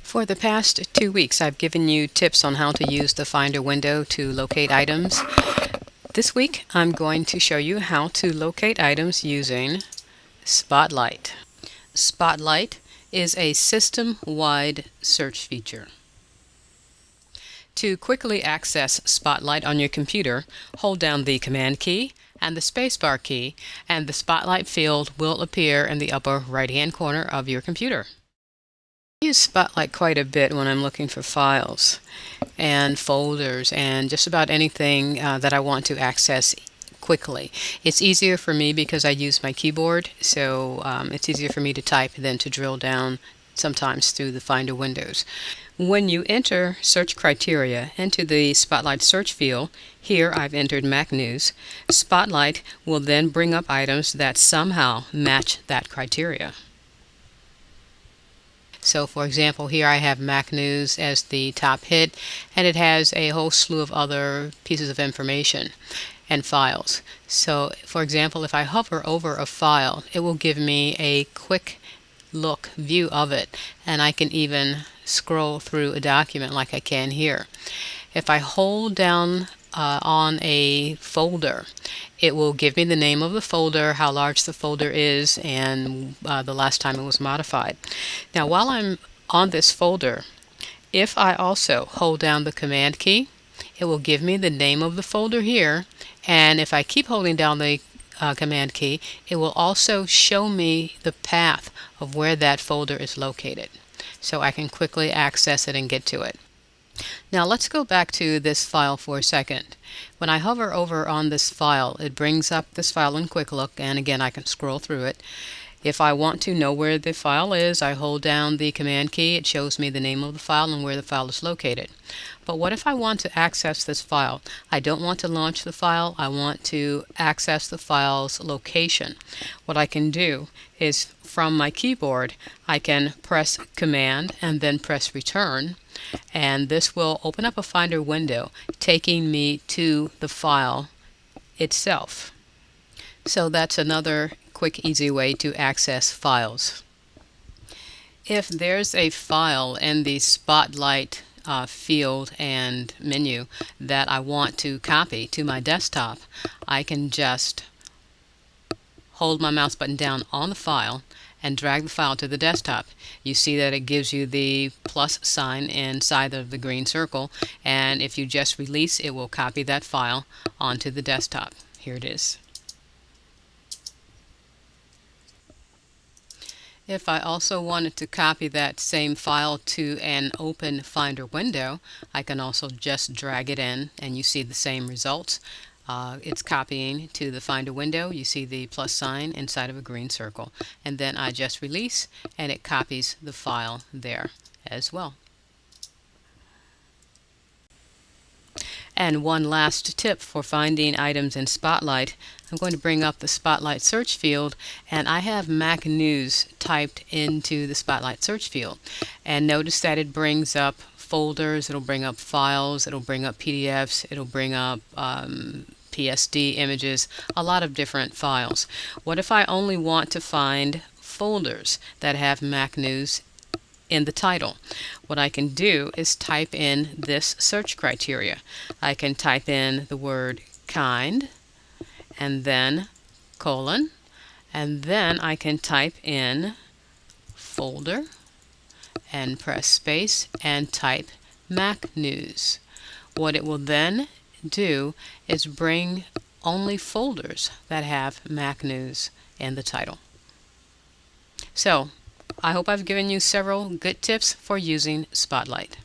For the past 2 weeks, I've given you tips on how to use the Finder window to locate items. This week, I'm going to show you how to locate items using Spotlight. Spotlight is a system-wide search feature. To quickly access Spotlight on your computer, hold down the Command key and the spacebar key, and the Spotlight field will appear in the upper right-hand corner of your computer. I use Spotlight quite a bit when I'm looking for files and folders and just about anything that I want to access quickly. It's easier for me because I use my keyboard, so it's easier for me to type than to drill down sometimes through the Finder windows. When you enter search criteria into the Spotlight search field, here I've entered Mac News, Spotlight will then bring up items that somehow match that criteria. So for example, here I have Mac News as the top hit, and it has a whole slew of other pieces of information and files. So for example, if I hover over a file, it will give me a quick look view of it, and I can even scroll through a document like I can here. If I hold down on a folder, it will give me the name of the folder, how large the folder is, and the last time it was modified. Now while I'm on this folder, if I also hold down the Command key, it will give me the name of the folder here, and if I keep holding down the Command key, it will also show me the path of where that folder is located, so I can quickly access it and get to it. Now let's go back to this file for a second. When I hover over on this file, it brings up this file in Quick Look, and again I can scroll through it. If I want to know where the file is, I hold down the Command key. It shows me the name of the file and where the file is located. But what if I want to access this file? I don't want to launch the file. I want to access the file's location. What I can do is from my keyboard, I can press Command and then press Return, and this will open up a Finder window taking me to the file itself. So that's another quick, easy way to access files. If there's a file in the Spotlight field and menu that I want to copy to my desktop, I can just hold my mouse button down on the file and drag the file to the desktop. You see that it gives you the plus sign inside of the green circle, and if you just release, it will copy that file onto the desktop. Here it is. If I also wanted to copy that same file to an open Finder window, I can also just drag it in, and you see the same results. It's copying to the Finder window. You see the plus sign inside of a green circle, and then I just release and it copies the file there as well. And one last tip for finding items in Spotlight. I'm going to bring up the Spotlight search field, and I have Mac News typed into the Spotlight search field. And notice that it brings up folders, it'll bring up files, it'll bring up PDFs, it'll bring up PSD images, a lot of different files. What if I only want to find folders that have Mac News in the title? What I can do is type in this search criteria. I can type in the word kind and then colon, and then I can type in folder and press space and type Mac News. What it will then do is bring only folders that have Mac News in the title. So I hope I've given you several good tips for using Spotlight.